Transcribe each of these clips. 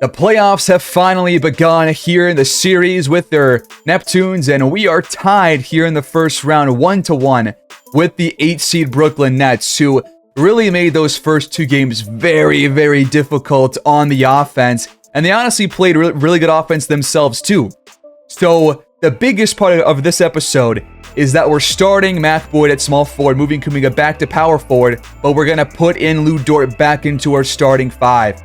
The playoffs have finally begun here in the series with their Neptunes, and we are tied here in the first round 1-1 with the 8 seed Brooklyn Nets, who really made those first 2 games very, very difficult on the offense, and they honestly played really good offense themselves too. So the biggest part of this episode is that we're starting Matt Boyd at small forward, moving Kuminga back to power forward, but we're going to put in Lou Dort back into our starting 5.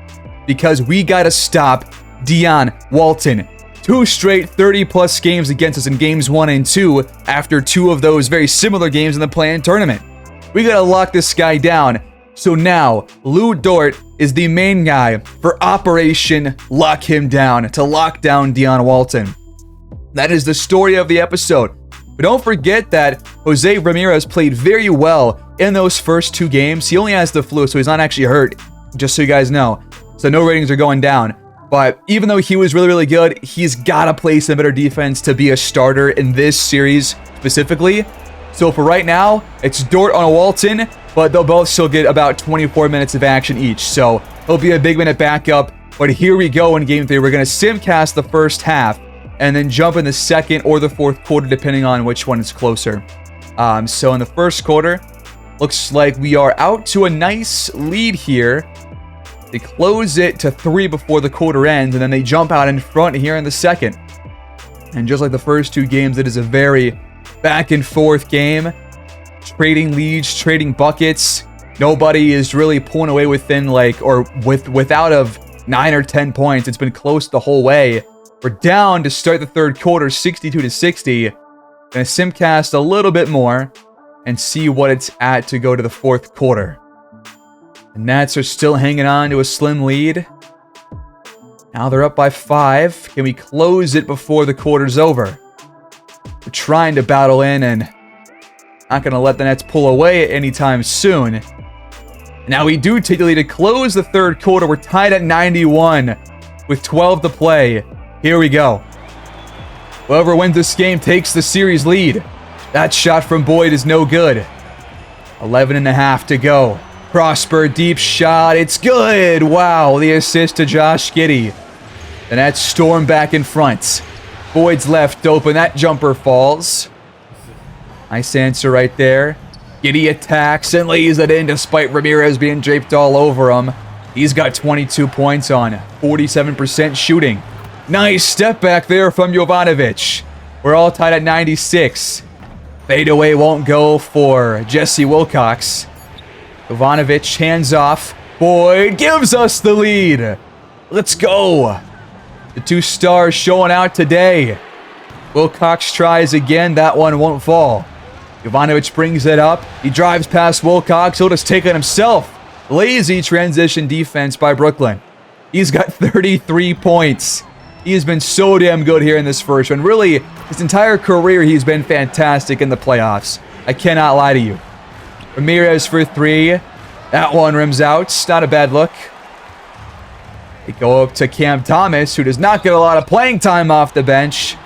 Because we got to stop Dion Walton. 2 straight 30-plus games against us in games 1 and 2 after 2 of those very similar games in the play-in tournament. We got to lock this guy down. So now, Lou Dort is the main guy for Operation Lock Him Down, to lock down Dion Walton. That is the story of the episode. But don't forget that Jose Ramirez played very well in those first 2 games. He only has the flu, so he's not actually hurt, just so you guys know. So no ratings are going down. But even though he was really, really good, he's got to play some better defense to be a starter in this series specifically. So for right now, it's Dort on a Walton, but they'll both still get about 24 minutes of action each. So he'll be a big minute backup. But here we go in Game 3. We're going to simcast the first half and then jump in the second or the fourth quarter, depending on which one is closer. So in the first quarter, looks like we are out to a nice lead here. They close it to 3 before the quarter ends, and then they jump out in front here in the second. And just like the first 2 games, it is a very back and forth game. Trading leads, trading buckets. Nobody is really pulling away within without of 9 or 10 points. It's been close the whole way. We're down to start the third quarter, 62-60. Gonna simcast a little bit more and see what it's at to go to the fourth quarter. The Nets are still hanging on to a slim lead. Now they're up by 5. Can we close it before the quarter's over? We're trying to battle in and not going to let the Nets pull away anytime soon. Now we do take the lead to close the third quarter. We're tied at 91 with 12 to play. Here we go. Whoever wins this game takes the series lead. That shot from Boyd is no good. 11.5 to go. Prosper, deep shot. It's good. Wow, the assist to Josh Giddey. The Nets storm back in front. Boyd's left open. That jumper falls. Nice answer right there. Giddey attacks and lays it in despite Ramirez being draped all over him. He's got 22 points on 47% shooting. Nice step back there from Jovanovic. We're all tied at 96. Fadeaway won't go for Jesse Wilcox. Jovanovic hands off. Boyd gives us the lead. Let's go. The 2 stars showing out today. Wilcox tries again. That one won't fall. Jovanovic brings it up. He drives past Wilcox. He'll just take it himself. Lazy transition defense by Brooklyn. He's got 33 points. He has been so damn good here in this first one. Really, his entire career, he's been fantastic in the playoffs. I cannot lie to you. Ramirez for 3. That one rims out. Not a bad look. They go up to Cam Thomas, who does not get a lot of playing time off the bench.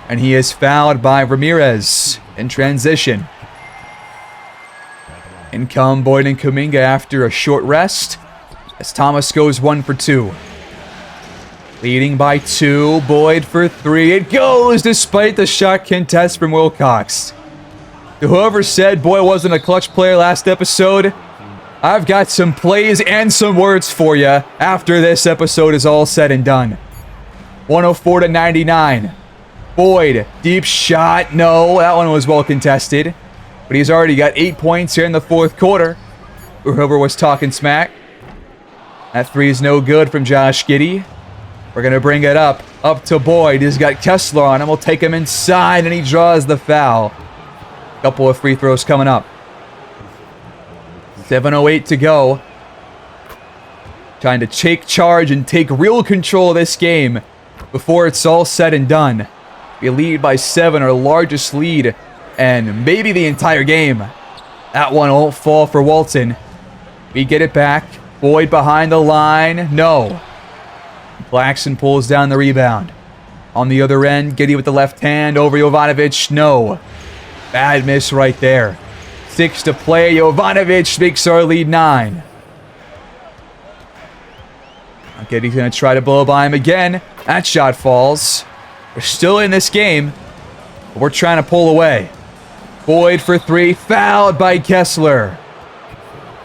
And he is fouled by Ramirez in transition. In come Boyd and Kuminga after a short rest, as Thomas goes 1 for 2. Leading by 2. Boyd for 3. It goes despite the shot contest from Wilcox. To whoever said Boyd wasn't a clutch player last episode, I've got some plays and some words for you after this episode is all said and done. 104-99. Boyd, deep shot. No, that one was well contested. But he's already got 8 points here in the fourth quarter. Whoever was talking smack. That 3 is no good from Josh Giddey. We're going to bring it up to Boyd. He's got Kessler on him. We'll take him inside, and he draws the foul. Couple of free throws coming up. 7:08 to go. Trying to take charge and take real control of this game before it's all said and done. We lead by 7, our largest lead, and maybe the entire game. That one won't fall for Walton. We get it back. Boyd behind the line. No. Claxton pulls down the rebound. On the other end, Giddey with the left hand over Jovanovic. No. Bad miss right there. 6 to play. Jovanovic makes our lead 9. Okay, he's going to try to blow by him again. That shot falls. We're still in this game, but we're trying to pull away. Boyd for three, fouled by Kessler.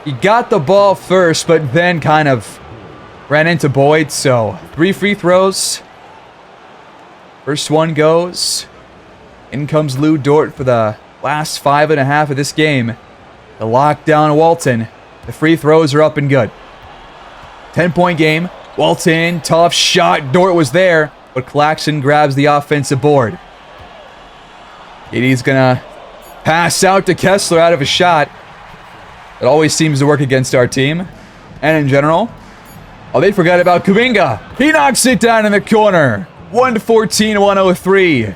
He got the ball first, but then kind of ran into Boyd, so 3 free throws. First one goes. In comes Lou Dort for the last 5.5 of this game. The lockdown Walton. The free throws are up and good. 10-point game. Walton, tough shot. Dort was there, but Claxton grabs the offensive board. He's going to pass out to Kessler out of a shot. It always seems to work against our team. And in general. Oh, they forgot about Kuminga. He knocks it down in the corner. 114-103.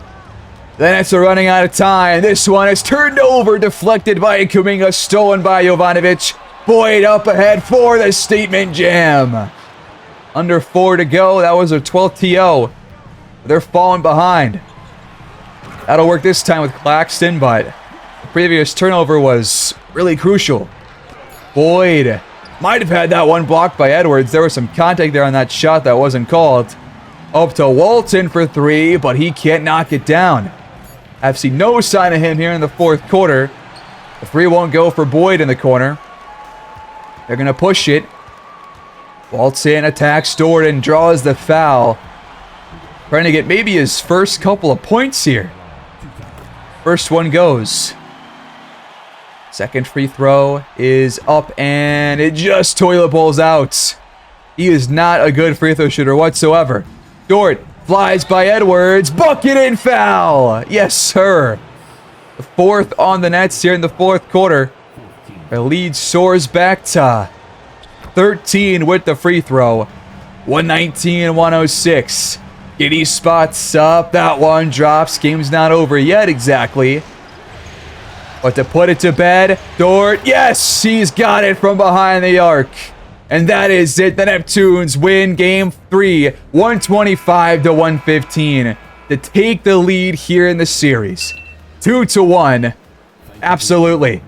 The Nets are running out of time. This one is turned over, deflected by Kuminga, stolen by Jovanovic. Boyd up ahead for the statement jam. Under 4 to go. That was their 12th TO. They're falling behind. That'll work this time with Claxton, but the previous turnover was really crucial. Boyd might have had that one blocked by Edwards. There was some contact there on that shot that wasn't called. Up to Walton for 3, but he can't knock it down. I've seen no sign of him here in the 4th quarter. The 3 won't go for Boyd in the corner. They're going to push it. Walton attacks Dort and draws the foul. Trying to get maybe his first couple of points here. First one goes. Second free throw is up and it just toilet bowls out. He is not a good free throw shooter whatsoever. Dort flies by Edwards. Bucket and foul. Yes, sir. The 4th on the Nets here in the 4th quarter. The lead soars back to 13 with the free throw. 119-106. Giddy spots up. That one drops. Game's not over yet exactly. But to put it to bed, Dort, yes, he's got it from behind the arc. And that is it. The Neptunes win Game 3, 125-115, to take the lead here in the series. 2-1. Absolutely.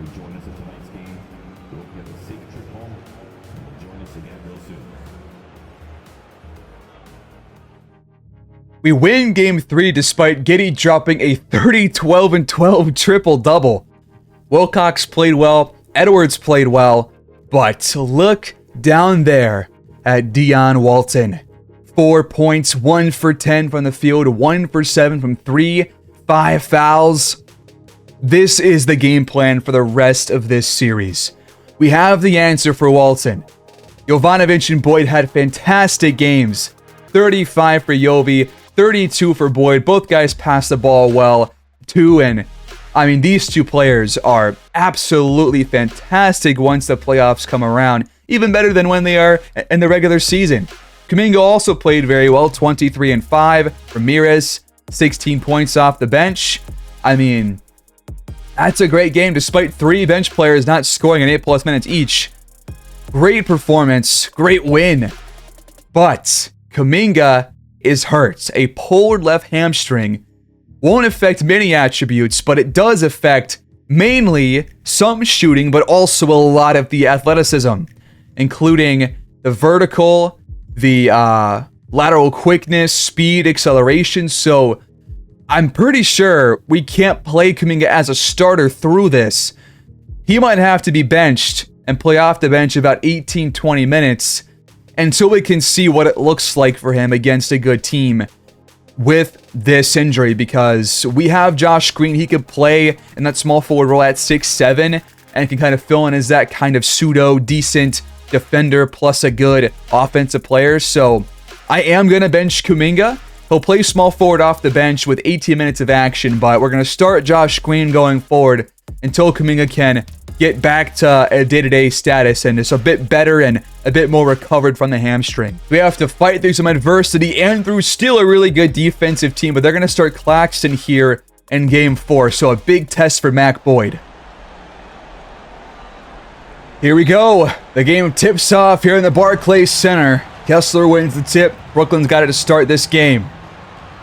We win Game 3 despite Giddey dropping a 30, 12, and 12 triple-double. Wilcox played well, Edwards played well, but look down there at Dion Walton. 4 points, 1 for 10 from the field, 1 for 7 from 3, 5 fouls. This is the game plan for the rest of this series. We have the answer for Walton. Jovanovic and Boyd had fantastic games. 35 for Jovi, 32 for Boyd. Both guys passed the ball well. These two players are absolutely fantastic once the playoffs come around. Even better than when they are in the regular season. Kuminga also played very well. 23 and 5. Ramirez, 16 points off the bench. That's a great game despite 3 bench players not scoring in 8+ minutes each. Great performance. Great win. But Kuminga is hurt. A pulled left hamstring won't affect many attributes, but it does affect mainly some shooting, but also a lot of the athleticism, including the vertical, the lateral quickness, speed, acceleration. So I'm pretty sure we can't play Kuminga as a starter through this. He might have to be benched and play off the bench about 18-20 minutes until we can see what it looks like for him against a good team with this injury, because we have Josh Green. He could play in that small forward role at 6'7" and can kind of fill in as that kind of pseudo decent defender plus a good offensive player. So I am going to bench Kuminga. He'll play small forward off the bench with 18 minutes of action, but we're going to start Josh Green going forward until Kuminga can get back to a day-to-day status and is a bit better and a bit more recovered from the hamstring. We have to fight through some adversity and through still a really good defensive team, but they're going to start Claxton here in Game 4, so a big test for Mac Boyd. Here we go. The game tips off here in the Barclays Center. Kessler wins the tip. Brooklyn's got it to start this game.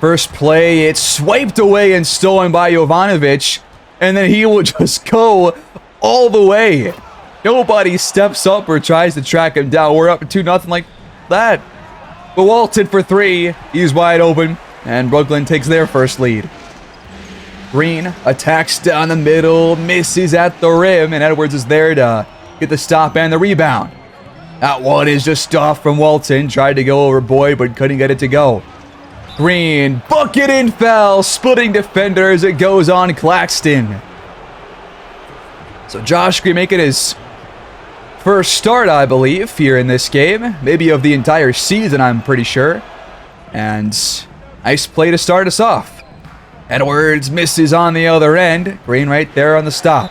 First play, it's swiped away and stolen by Jovanovic, and then he will just go all the way. Nobody steps up or tries to track him down. We're up 2-0 like that. But Walton for three. He's wide open. And Brooklyn takes their first lead. Green attacks down the middle, misses at the rim, and Edwards is there to get the stop and the rebound. That one is just off from Walton. Tried to go over Boyd, but couldn't get it to go. Green, bucket and foul, splitting defenders. It goes on Claxton. So Josh Green making his first start, I believe, here in this game. Maybe of the entire season, I'm pretty sure. And nice play to start us off. Edwards misses on the other end. Green right there on the stop.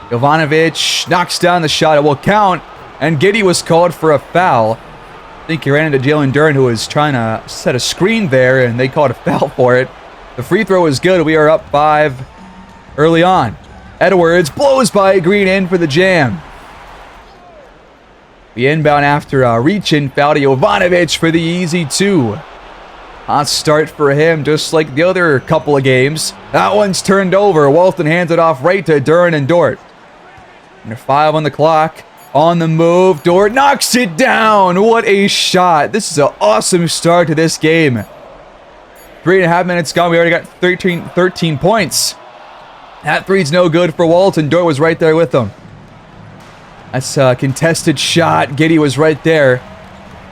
Jovanovic knocks down the shot. It will count. And Giddey was called for a foul. I think he ran into Jalen Duren, who was trying to set a screen there, and they called a foul for it. The free throw was good. We are up 5 early on. Edwards blows by Green in for the jam. The inbound after a reach-in foul to Jovanovic for the easy 2. Hot start for him, just like the other couple of games. That one's turned over. Walton hands it off right to Duren and Dort. Under 5 on the clock. On the move. Dort knocks it down. What a shot. This is an awesome start to this game. 3.5 minutes gone. We already got 13 points. That three's no good for Walton. Dort was right there with him. That's a contested shot. Giddey was right there.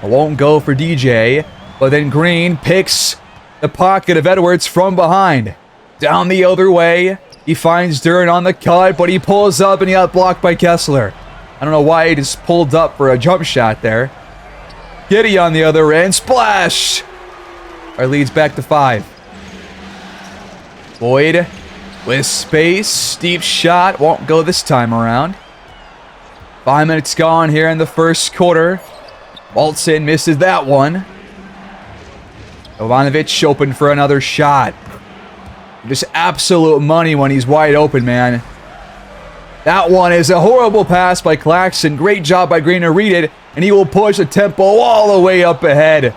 It won't go for DJ. But then Green picks the pocket of Edwards from behind. Down the other way. He finds Duren on the cut, but he pulls up and he got blocked by Kessler. I don't know why he just pulled up for a jump shot there. Giddey on the other end. Splash! Our lead's back to 5. Boyd with space. Deep shot. Won't go this time around. 5 minutes gone here in the first quarter. Walton misses that one. Jovanovic open for another shot. Just absolute money when he's wide open, man. That one is a horrible pass by Claxton. Great job by Green to read it, and he will push the tempo all the way up ahead.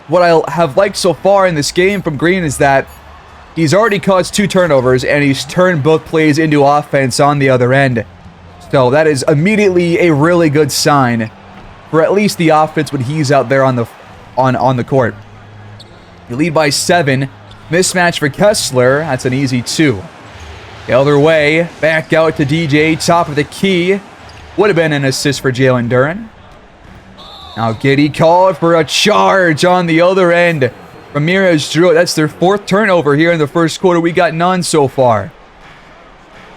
What I have liked so far in this game from Green is that he's already caused 2 turnovers, and he's turned both plays into offense on the other end. So that is immediately a really good sign for at least the offense when he's out there on the court. You lead by 7. Mismatch for Kessler. That's an easy 2. The other way. Back out to DJ. Top of the key. Would have been an assist for Jalen Duren. Now Giddey called for a charge on the other end. Ramirez drew it. That's their 4th turnover here in the first quarter. We got none so far.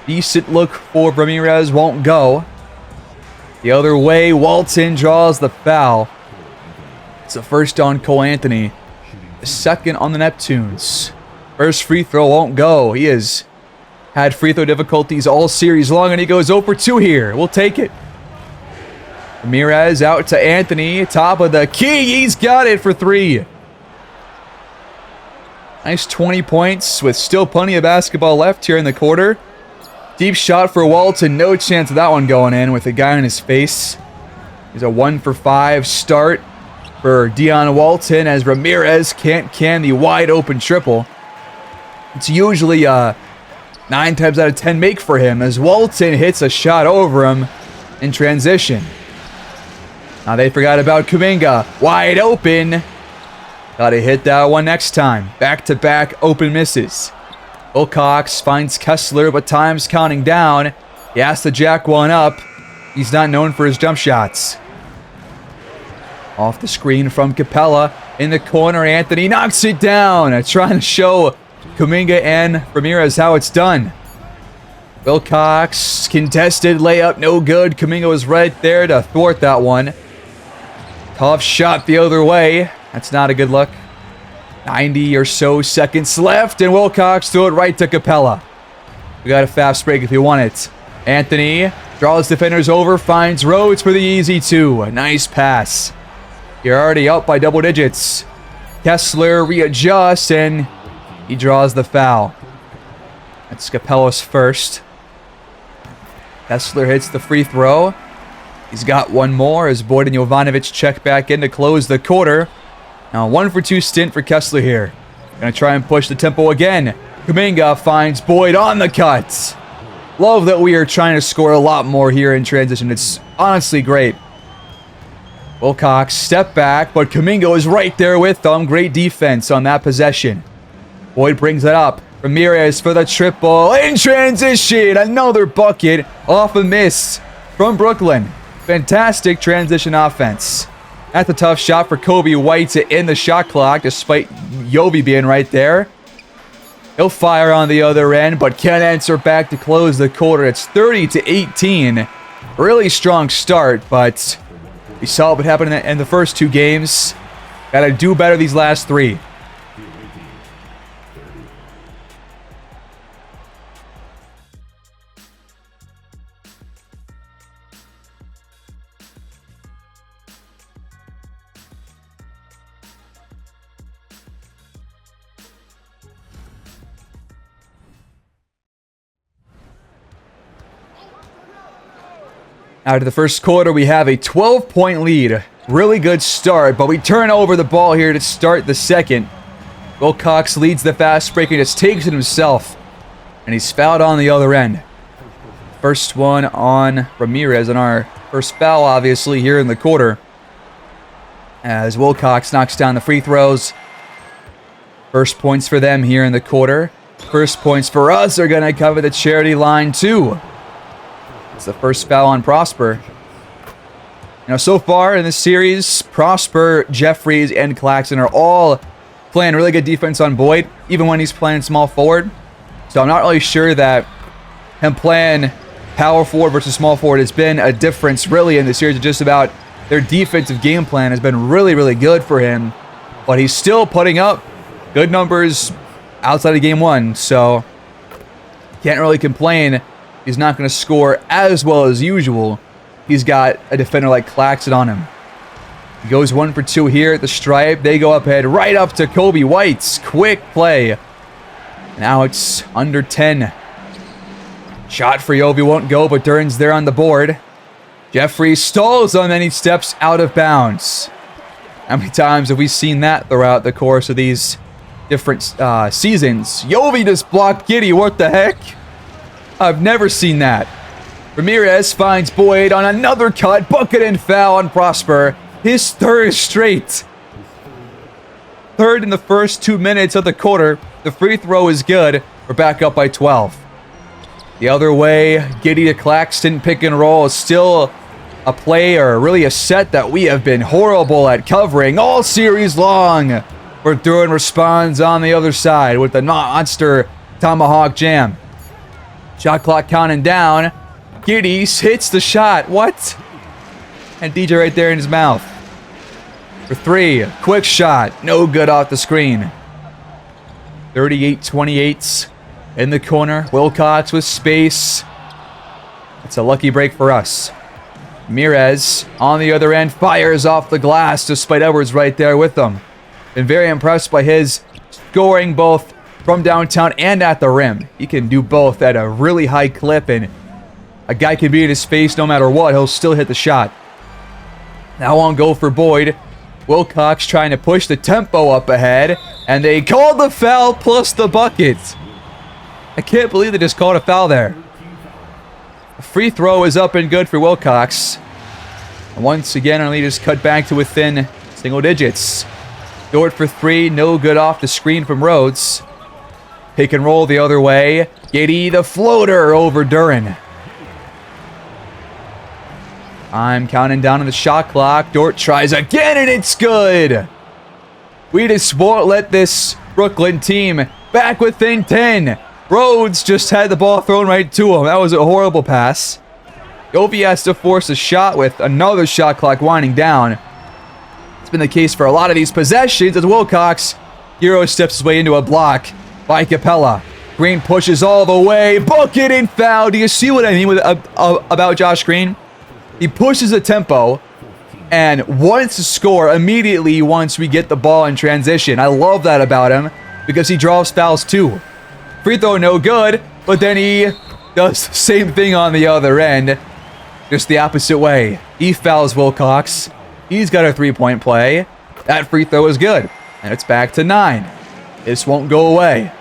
Decent look for Ramirez. Won't go. The other way. Walton draws the foul. It's the first on Cole Anthony. The second on the Neptunes. First free throw won't go. He has had free throw difficulties all series long, and he goes 0 for 2 here. We'll take it. Ramirez out to Anthony. Top of the key. He's got it for 3. Nice 20 points with still plenty of basketball left here in the quarter. Deep shot for Walton. No chance of that one going in with a guy on his face. He's a 1 for 5 start for Dion Walton as Ramirez can't can the wide open triple. It's usually a 9 times out of 10 make for him as Walton hits a shot over him in transition. Now they forgot about Kuminga. Wide open. Gotta hit that one next time. Back-to-back open misses. Wilcox finds Kessler, but time's counting down. He has to jack one up. He's not known for his jump shots. Off the screen from Capella. In the corner, Anthony knocks it down. Trying to show Kuminga and Ramirez how it's done. Wilcox, contested layup, no good. Kuminga was right there to thwart that one. Tough shot the other way. That's not a good look. 90 or so seconds left, and Wilcox threw it right to Capella. We got a fast break if you want it. Anthony draws defenders over, finds Rhodes for the easy 2. A nice pass. You're already up by double digits. Kessler readjusts, and he draws the foul. That's Capella's first. Kessler hits the free throw. He's got one more as Boyd and Jovanovic check back in to close the quarter. Now 1 for 2 stint for Kessler here. Gonna try and push the tempo again. Kuminga finds Boyd on the cut. Love that we are trying to score a lot more here in transition. It's honestly great. Wilcox, step back, but Kuminga is right there with them. Great defense on that possession. Boyd brings it up. Ramirez for the triple. In transition, another bucket off a miss from Brooklyn. Fantastic transition offense. That's a tough shot for Kobe White to end the shot clock, despite Yovi being right there. He'll fire on the other end, but can't answer back to close the quarter. It's 30-18. Really strong start, but we saw what happened in the first two games. Got to do better these last three. Out of the first quarter, we have a 12-point lead. Really good start, but we turn over the ball here to start the second. Wilcox leads the fast break and just takes it himself. And he's fouled on the other end. First one on Ramirez, and our first foul, obviously, here in the quarter. As Wilcox knocks down the free throws. First points for them here in the quarter. First points for us are going to cover the charity line, too. It's the first foul on Prosper. So far in this series, Prosper, Jeffries, and Claxton are all playing really good defense on Boyd, even when he's playing small forward. So I'm not really sure that him playing power forward versus small forward has been a difference really in the series. It's just about their defensive game plan has been really, really good for him. But he's still putting up good numbers outside of game one. So can't really complain. He's not going to score as well as usual. He's got a defender like Claxton on him. He goes 1 for 2 here at the stripe. They go up ahead right up to Kobe White's quick play. Now it's under 10. Shot for Yovi won't go, but Duran's there on the board. Jeffrey stalls him and he steps out of bounds. How many times have we seen that throughout the course of these different seasons? Yovi just blocked Giddey. What the heck? I've never seen that. Ramirez finds Boyd on another cut. Bucket and foul on Prosper. His third straight. Third in the first 2 minutes of the quarter. The free throw is good. We're back up by 12. The other way, Giddey to Claxton pick and roll is still a play, or really a set, that we have been horrible at covering all series long. Where Duran responds on the other side with the monster tomahawk jam. Shot clock counting down. Giddey hits the shot. What? And DJ right there in his mouth. For three. Quick shot. No good off the screen. 38-28 in the corner. Wilcox with space. It's a lucky break for us. Ramirez on the other end fires off the glass despite Edwards right there with them. Been very impressed by his scoring both from downtown and at the rim. He can do both at a really high clip, and a guy can be in his face no matter what. He'll still hit the shot. Now on go for Boyd. Wilcox trying to push the tempo up ahead, and they called the foul plus the bucket. I can't believe they just called a foul there. A free throw is up and good for Wilcox. And once again, our lead is cut back to within single digits. Dort for three, no good off the screen from Rhodes. Pick and roll the other way. Giddey the floater over Duran. I'm counting down on the shot clock. Dort tries again and it's good. We just won't let this Brooklyn team back within 10. Rhodes just had the ball thrown right to him. That was a horrible pass. Yovi has to force a shot with another shot clock winding down. It's been the case for a lot of these possessions as Wilcox Euro steps his way into a block by Capella. Green pushes all the way. Bucket and foul. Do you see what I mean with about Josh Green? He pushes the tempo and wants to score immediately once we get the ball in transition. I love that about him because he draws fouls too. Free throw no good, but then he does the same thing on the other end. Just the opposite way. He fouls Wilcox. He's got a three-point play. That free throw is good. And it's back to 9. This won't go away.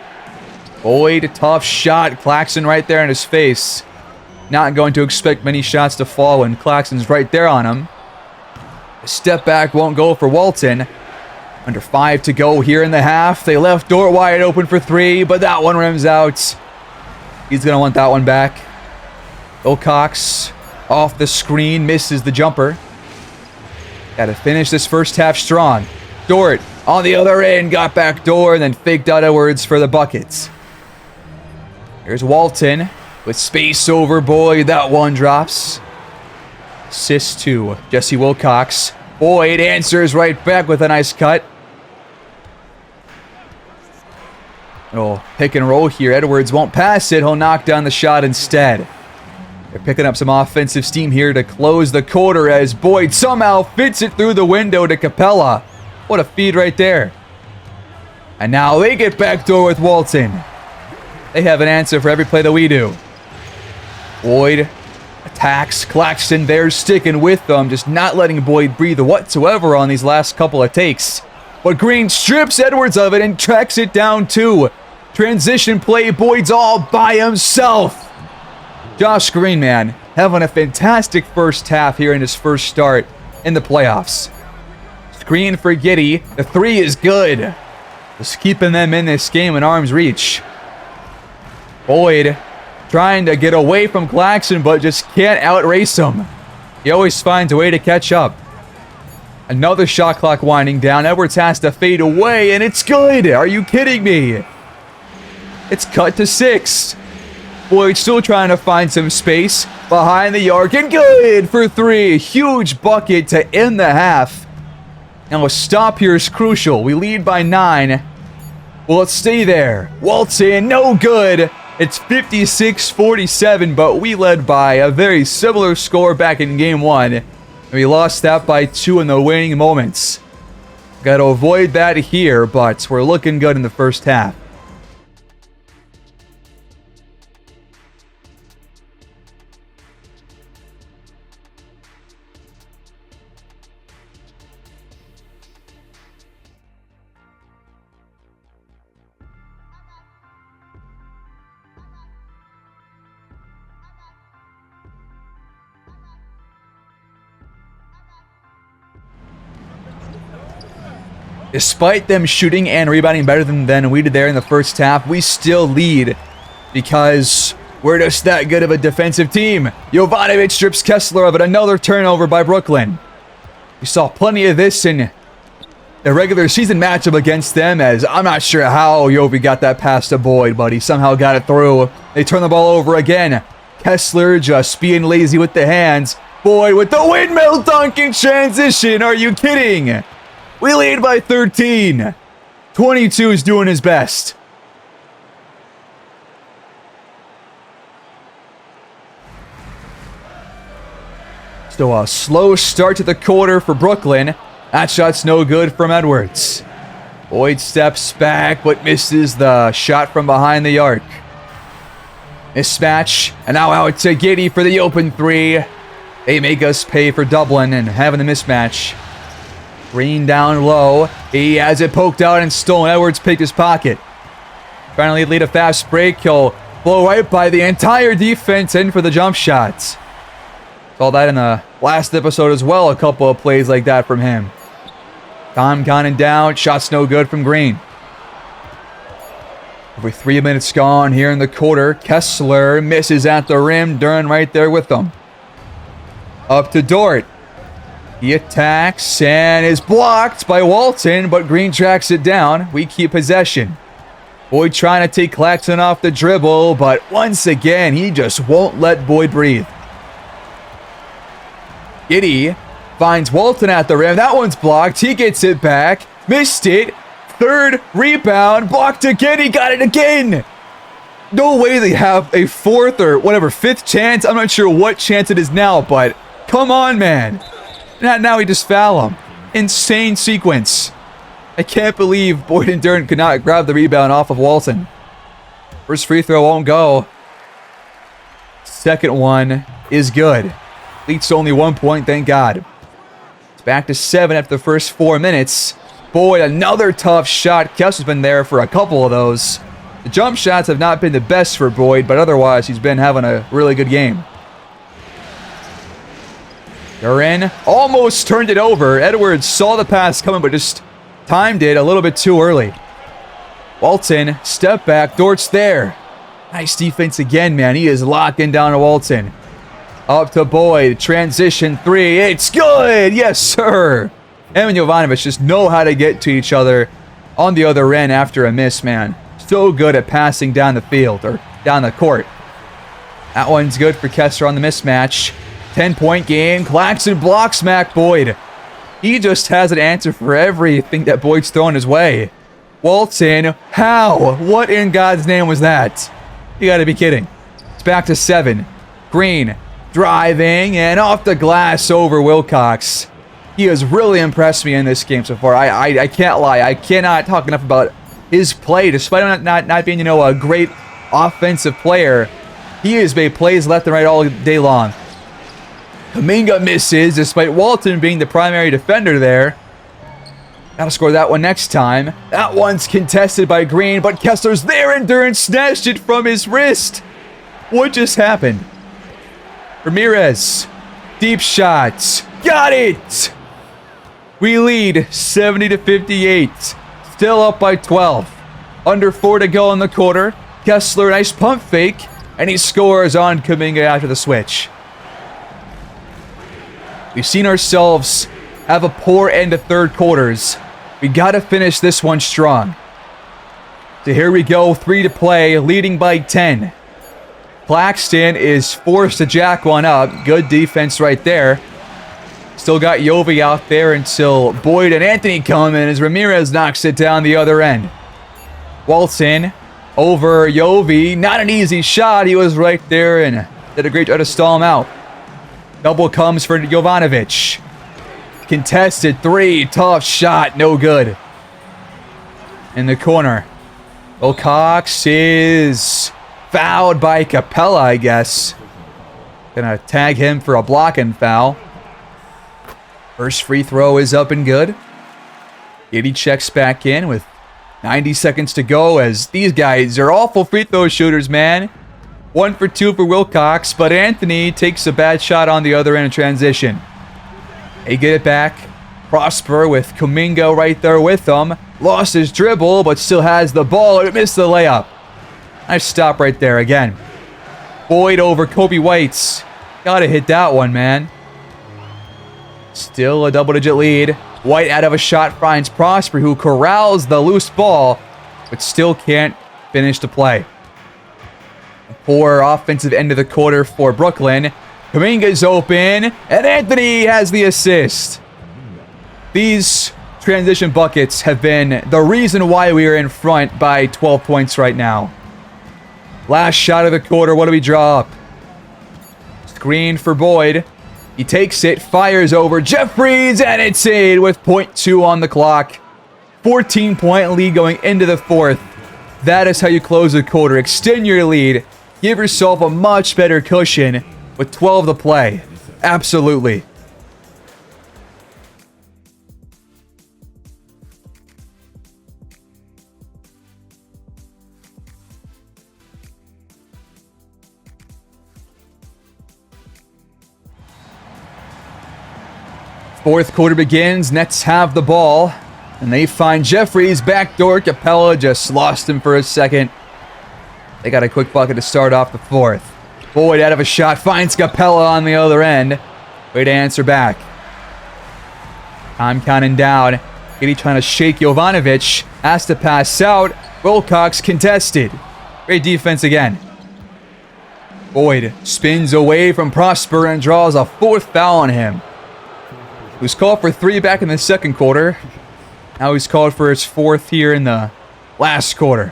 Boyd, tough shot. Claxton right there in his face. Not going to expect many shots to fall when Claxton's right there on him. Step back won't go for Walton. Under 5 to go here in the half. They left Dort wide open for 3, but that one rims out. He's going to want that one back. Wilcox off the screen, misses the jumper. Got to finish this first half strong. Dort on the other end, got back door, and then faked out Edwards for the buckets. Here's Walton with space over Boyd. That one drops. Assist to Jesse Wilcox. Boyd answers right back with a nice cut. Little pick and roll here. Edwards won't pass it. He'll knock down the shot instead. They're picking up some offensive steam here to close the quarter as Boyd somehow fits it through the window to Capella. What a feed right there. And now they get backdoor with Walton. They have an answer for every play that we do. Boyd attacks. Claxton there sticking with them, just not letting Boyd breathe whatsoever on these last couple of takes. But Green strips Edwards of it and tracks it down too. Transition play, Boyd's all by himself. Josh Green, man, having a fantastic first half here in his first start in the playoffs. Screen for Giddey. The 3 is good. Just keeping them in this game in arm's reach. Boyd trying to get away from Claxton, but just can't outrace him. He always finds a way to catch up. Another shot clock winding down. Edwards has to fade away, and it's good. Are you kidding me? It's cut to 6. Boyd still trying to find some space behind the arc, and good for 3. Huge bucket to end the half. Now a stop here is crucial. We lead by 9. Will it stay there? Walton, no good. It's 56-47, but we led by a very similar score back in game 1. And we lost that by 2 in the waning moments. Got to avoid that here, but we're looking good in the first half. Despite them shooting and rebounding better than we did there in the first half, we still lead because we're just that good of a defensive team. Jovanovic strips Kessler of it. Another turnover by Brooklyn. We saw plenty of this in the regular season matchup against them, as I'm not sure how Jovi got that pass to Boyd, but he somehow got it through. They turn the ball over again. Kessler just being lazy with the hands. Boyd with the windmill dunk in transition. Are you kidding? We lead by 13. 22 is doing his best. So a slow start to the quarter for Brooklyn. That shot's no good from Edwards. Boyd steps back but misses the shot from behind the arc. Mismatch. And now out to Giddey for the open 3. They make us pay for Dublin and having the mismatch. Green down low. He has it poked out and stolen. Edwards picked his pocket. Trying to lead a fast break. He'll blow right by the entire defense in for the jump shots. Saw that in the last episode as well. A couple of plays like that from him. Time counting down. Shots no good from Green. Over 3 minutes gone here in the quarter. Kessler misses at the rim. Duran right there with them. Up to Dort. He attacks and is blocked by Walton, but Green tracks it down. We keep possession. Boyd trying to take Claxton off the dribble, but once again, he just won't let Boyd breathe. Giddey finds Walton at the rim. That one's blocked. He gets it back. Missed it. Third rebound. Blocked again. He got it again. No way they have a fourth or whatever, fifth chance. I'm not sure what chance it is now, but come on, man. Now he just foul him. Insane sequence. I can't believe Boyd and Duran could not grab the rebound off of Walton. First free throw won't go. Second one is good. Leads to only 1 point, thank God. It's back to 7 after the first 4 minutes. Boyd, another tough shot. Kessler's been there for a couple of those. The jump shots have not been the best for Boyd, but otherwise he's been having a really good game. They're in. Almost turned it over. Edwards saw the pass coming, but just timed it a little bit too early. Walton, step back. Dort's there. Nice defense again, man. He is locking down to Walton. Up to Boyd. Transition three. It's good. Yes, sir. Him and Jovanovic just know how to get to each other on the other end after a miss, man. So good at passing down the field or down the court. That one's good for Kessler on the mismatch. 10-point game. Claxton blocks Mac Boyd. He just has an answer for everything that Boyd's throwing his way. Walton, how? What in God's name was that? You gotta be kidding. It's back to 7. Green driving and off the glass over Wilcox. He has really impressed me in this game so far. I can't lie. I cannot talk enough about his play. Despite him not being, a great offensive player, he has made plays left and right all day long. Kuminga misses, despite Walton being the primary defender there. Gotta score that one next time. That one's contested by Green, but Kessler's there and Duran snatched it from his wrist. What just happened? Ramirez. Deep shots. Got it! We lead 70-58. Still up by 12. Under 4 to go in the quarter. Kessler, nice pump fake. And he scores on Kuminga after the switch. We've seen ourselves have a poor end of third quarters. We gotta finish this one strong. So here we go, 3 to play, leading by 10. Claxton is forced to jack one up. Good defense right there. Still got Yovi out there until Boyd and Anthony come in as Ramirez knocks it down the other end. Walton over Yovi. Not an easy shot. He was right there and did a great job to stall him out. Double comes for Jovanovic. Contested 3. Tough shot. No good. In the corner. Wilcox is fouled by Capella, I guess. Gonna tag him for a blocking foul. First free throw is up and good. Giddy checks back in with 90 seconds to go as these guys are awful free throw shooters, man. 1 for 2 for Wilcox, but Anthony takes a bad shot on the other end of transition. They get it back. Prosper with Kuminga right there with him. Lost his dribble, but still has the ball. It missed the layup. Nice stop right there again. Boyd over Kobe White's. Gotta hit that one, man. Still a double-digit lead. White out of a shot finds Prosper, who corrals the loose ball, but still can't finish the play. A poor offensive end of the quarter for Brooklyn. Kuminga's open, and Anthony has the assist. These transition buckets have been the reason why we are in front by 12 points right now. Last shot of the quarter, what do we draw up? Screen for Boyd. He takes it, fires over Jeffries, and it's in with 0.2 on the clock. 14-point lead going into the fourth. That is how you close the quarter. Extend your lead. Give yourself a much better cushion with 12 to play. Absolutely. Fourth quarter begins. Nets have the ball. And they find Jeffries backdoor. Capella just lost him for a second. They got a quick bucket to start off the fourth. Boyd out of a shot. Finds Capella on the other end. Way to answer back. Time counting down. Giddy trying to shake Jovanovic. Has to pass out. Wilcox contested. Great defense again. Boyd spins away from Prosper and draws a fourth foul on him. He was called for 3 back in the second quarter. Now he's called for his 4th here in the last quarter.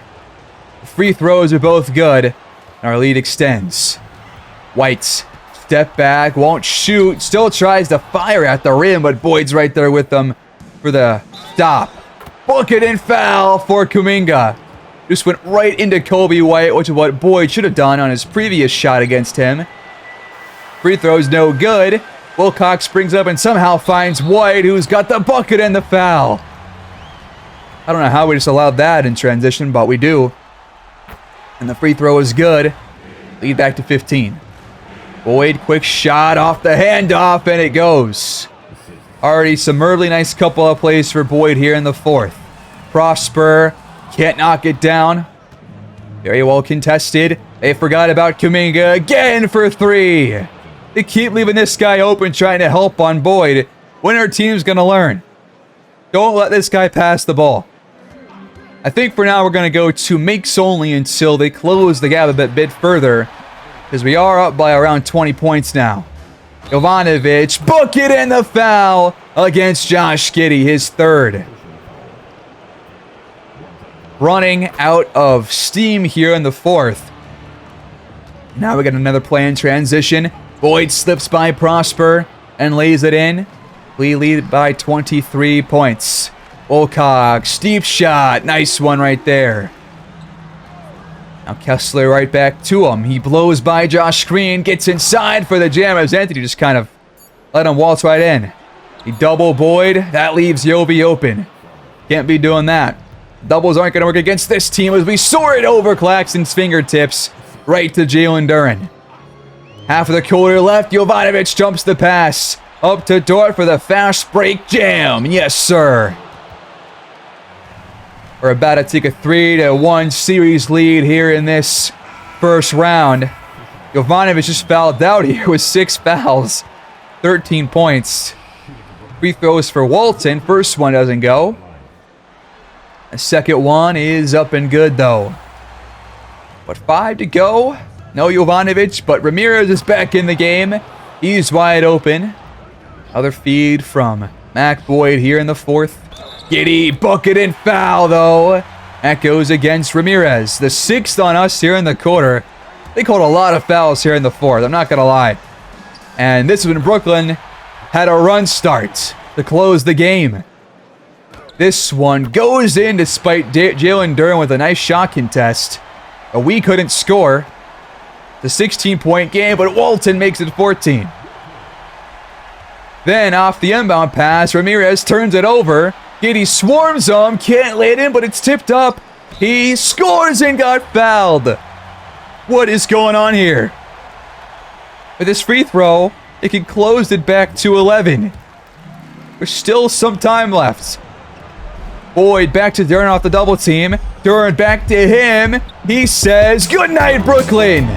The free throws are both good, and our lead extends. White, step back, won't shoot, still tries to fire at the rim, but Boyd's right there with them for the stop. Bucket and foul for Kuminga. Just went right into Kobe White, which is what Boyd should have done on his previous shot against him. Free throws no good. Wilcox brings up and somehow finds White, who's got the bucket and the foul. I don't know how we just allowed that in transition, but we do. And the free throw is good. Lead back to 15. Boyd, quick shot off the handoff, and it goes. Already some early nice couple of plays for Boyd here in the fourth. Prosper can't knock it down. Very well contested. They forgot about Kuminga again for three. They keep leaving this guy open trying to help on Boyd. When our team's going to learn? Don't let this guy pass the ball. I think for now we're going to go to makes only until they close the gap a bit further. Because we are up by around 20 points now. Jovanovic, book it in the foul against Josh Giddey, his third. Running out of steam here in the fourth. Now we got another play in transition. Boyd slips by Prosper and lays it in. We lead by 23 points. Wilcox, steep shot. Nice one right there. Now Kessler right back to him. He blows by Josh Green, gets inside for the jam as Anthony just kind of let him waltz right in. He double Boyd. That leaves Yobi open. Can't be doing that. Doubles aren't going to work against this team as we soar it over Claxton's fingertips right to Jalen Duren. Half of the quarter left. Jovanovic jumps the pass. Up to Dort for the fast break jam. Yes, sir. We're about to take a 3-1 series lead here in this first round. Jovanovic just fouled out here with 6 fouls. 13 points. Free throws for Walton. First one doesn't go. The second one is up and good, though. But 5 to go. No Jovanovic, but Ramirez is back in the game. He's wide open. Other feed from Mac Boyd here in the fourth. Giddey, bucket and foul, though. That goes against Ramirez. The 6th on us here in the quarter. They called a lot of fouls here in the fourth. I'm not going to lie. And this is when Brooklyn had a run start to close the game. This one goes in despite Jalen Duren with a nice shot contest. But we couldn't score. It's a 16-point game, but Walton makes it 14. Then off the inbound pass, Ramirez turns it over. Giddey swarms him, can't lay it in, but it's tipped up. He scores and got fouled. What is going on here? With this free throw, it can close it back to 11. There's still some time left. Boyd back to Duren off the double team. Duren back to him. He says, "Good night, Brooklyn."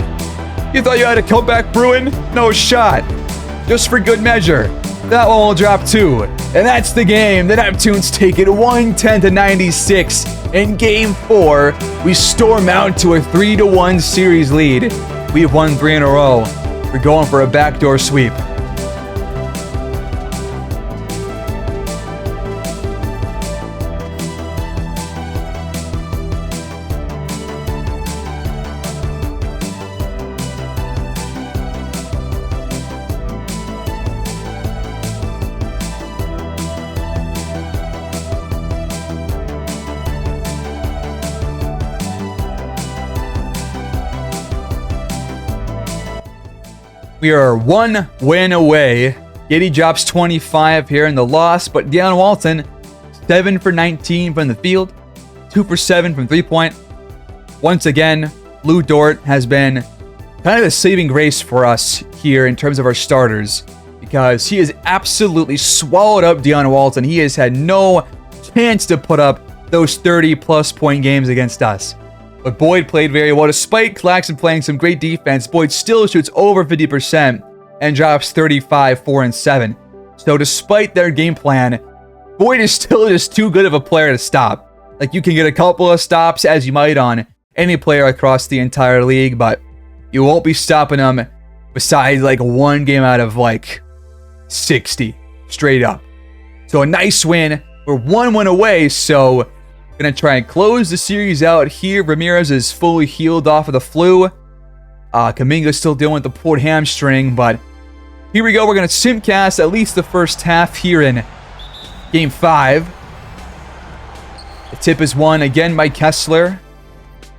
You thought you had a comeback brewing? No shot. Just for good measure. That one will drop 2. And that's the game. The Neptunes take it 110-96. In Game 4, we storm out to a 3-1 series lead. We've won 3 in a row. We're going for a backdoor sweep. We are 1 win away. Giddey drops 25 here in the loss, but Deion Walton, 7 for 19 from the field, 2 for 7 from three-point. Once again, Lou Dort has been kind of a saving grace for us here in terms of our starters because he has absolutely swallowed up Deion Walton. He has had no chance to put up those 30-plus point games against us. But Boyd played very well. Despite Claxton playing some great defense, Boyd still shoots over 50% and drops 35, 4, and 7. So despite their game plan, Boyd is still just too good of a player to stop. Like, you can get a couple of stops, as you might on any player across the entire league, but you won't be stopping him besides, like, one game out of, like, 60. Straight up. So a nice win. We're 1 win away, so gonna try and close the series out here. Ramirez is fully healed off of the flu. Kuminga's still dealing with the pulled hamstring, but here we go. We're gonna simcast at least the first half here in Game 5. The tip is won again by Kessler.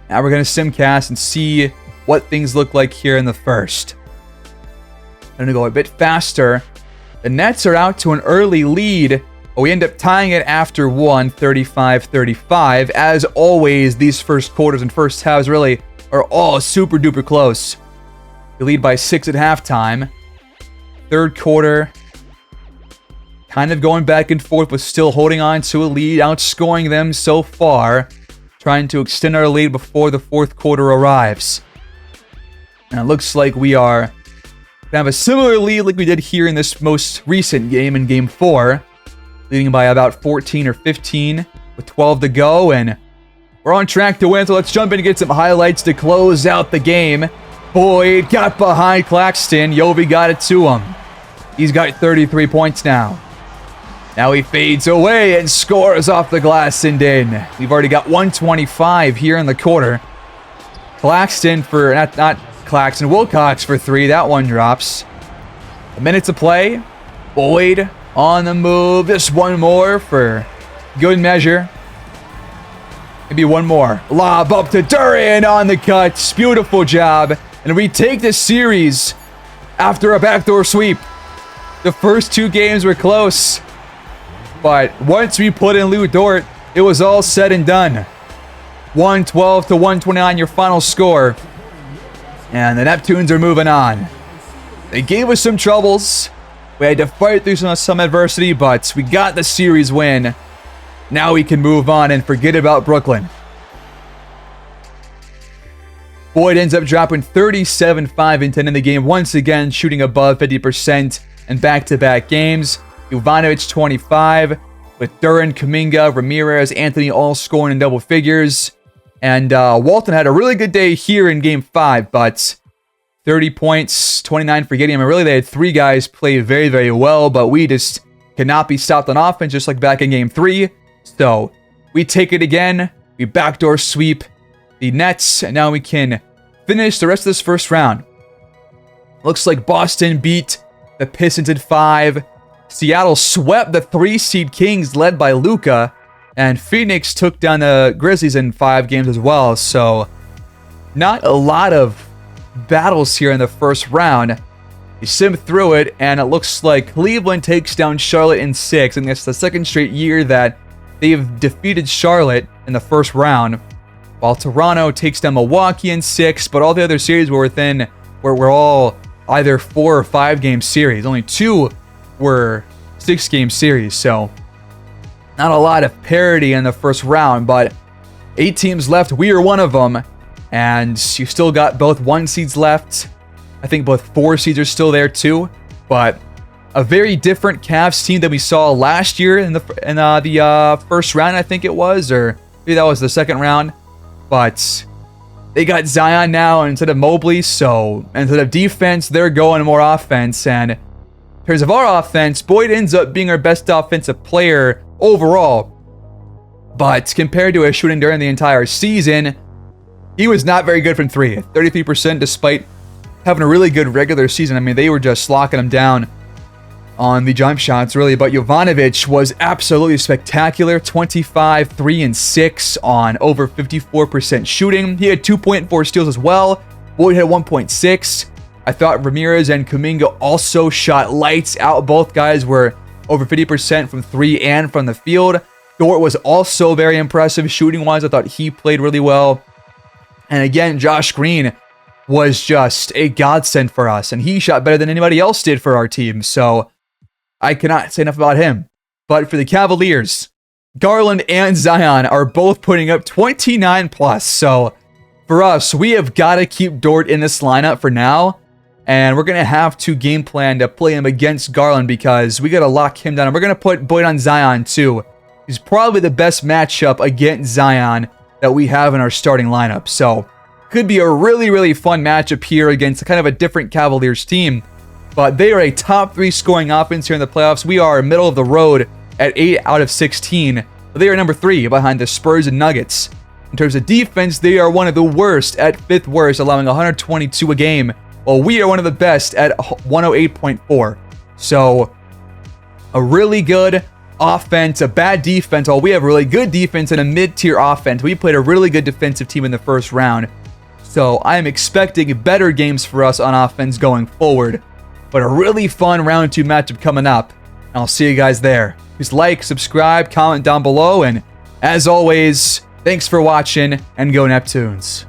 Now we're gonna simcast and see what things look like here in the first. I'm gonna go a bit faster. The Nets are out to an early lead. We end up tying it after 1, 35-35. As always, these first quarters and first halves really are all super duper close. We lead by 6 at halftime. Third quarter, kind of going back and forth, but still holding on to a lead, outscoring them so far, trying to extend our lead before the fourth quarter arrives. And it looks like we are going to have a similar lead like we did here in this most recent game in Game 4, leading by about 14 or 15 with 12 to go, and we're on track to win, so let's jump in and get some highlights to close out the game. Boyd got behind Claxton. Yovi got it to him. He's got 33 points now. Now he fades away and scores off the glass and in. We've already got 125 here in the quarter. Claxton for, not Claxton, Wilcox for 3. That one drops. A minute to play. Boyd on the move. Just one more for good measure. Maybe one more. Lob up to Duran on the cuts. Beautiful job. And we take this series after a backdoor sweep. The first 2 games were close, but once we put in Lou Dort, it was all said and done. 112 to 129, your final score. And the Neptunes are moving on. They gave us some troubles. We had to fight through some adversity, but we got the series win. Now we can move on and forget about Brooklyn. Boyd ends up dropping 37, 5, and 10 in the game, once again shooting above 50% in back-to-back games. Jovanovic 25, with Duran, Kuminga, Ramirez, Anthony all scoring in double figures. And Walton had a really good day here in Game 5, but 30 points, 29 for Gideon. I mean, really, they had 3 guys play very, very well, but we just cannot be stopped on offense, just like back in Game 3. So we take it again. We backdoor sweep the Nets, and now we can finish the rest of this first round. Looks like Boston beat the Pistons in 5. Seattle swept the 3-seed Kings led by Luka, and Phoenix took down the Grizzlies in 5 games as well. So not a lot of battles here in the first round. You sim through it, and it looks like Cleveland takes down Charlotte in 6, and it's the second straight year that they've defeated Charlotte in the first round, while Toronto takes down Milwaukee in 6, but all the other series were all either 4 or 5 game series. Only 2 were 6 game series, so not a lot of parity in the first round, but 8 teams left. We are one of them, and you still got both 1 seeds left. I think both 4 seeds are still there too, but a very different Cavs team than we saw last year in the first round, I think it was, or maybe that was the second round. But they got Zion now instead of Mobley, so instead of defense, they're going more offense. And in terms of our offense, Boyd ends up being our best offensive player overall. But compared to his shooting during the entire season, he was not very good from 3. 33% despite having a really good regular season. I mean, they were just locking him down on the jump shots, really. But Jovanovic was absolutely spectacular. 25, 3, and 6 on over 54% shooting. He had 2.4 steals as well. Boyd had 1.6. I thought Ramirez and Kuminga also shot lights out. Both guys were over 50% from 3 and from the field. Dort was also very impressive shooting-wise. I thought he played really well. And again, Josh Green was just a godsend for us, and he shot better than anybody else did for our team. So I cannot say enough about him. But for the Cavaliers, Garland and Zion are both putting up 29 plus. So for us, we have got to keep Dort in this lineup for now. And we're going to have to game plan to play him against Garland because we got to lock him down. And we're going to put Boyd on Zion too. He's probably the best matchup against Zion that we have in our starting lineup. So could be a really, really fun matchup here against kind of a different Cavaliers team. But they are a top 3 scoring offense here in the playoffs. We are middle of the road at 8 out of 16. But they are number 3 behind the Spurs and Nuggets. In terms of defense, they are one of the worst at 5th worst, allowing 122 a game, while we are one of the best at 108.4. So a really good offense, a bad defense, while we have really good defense and a mid-tier offense. We played a really good defensive team in the first round. So I am expecting better games for us on offense going forward. But a really fun round 2 matchup coming up. And I'll see you guys there. Please like, subscribe, comment down below. And as always, thanks for watching and go Neptunes.